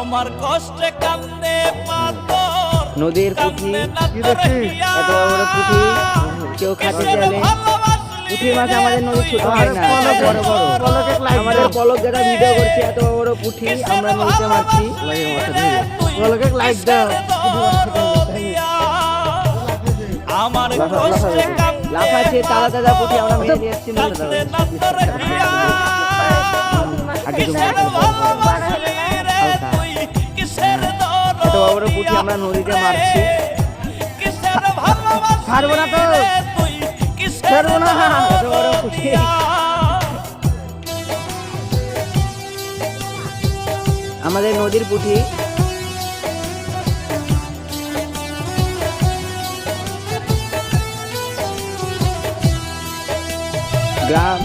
আমার কষ্টে কান্দে পাথর নদীর পুঁটি, এত বড় বড় পুঁটি কেউ খাতে চাইলে। পুঁটির মাছ আমাদের নদী ছোট হয় না, বড় বড়। আমাদের পলক দাদা ভিডিও করছে, এত বড় বড় পুঁটি আমরা নদীতে মারছি। লাইক দাও। আমার কষ্টে কান্দে লাফাচ্ছে তারা দাদা পুঁটি আমরা মেরে দিয়ে এসেছি নদীতে। আগে তুমি এত বড় বড় পুঁটি আমরা নদীতে মারছি। ছাড়বো না তো, ছাড়বো না। এত বড় পুঁটি আমাদের নদীর পুঁটি। গ্রাম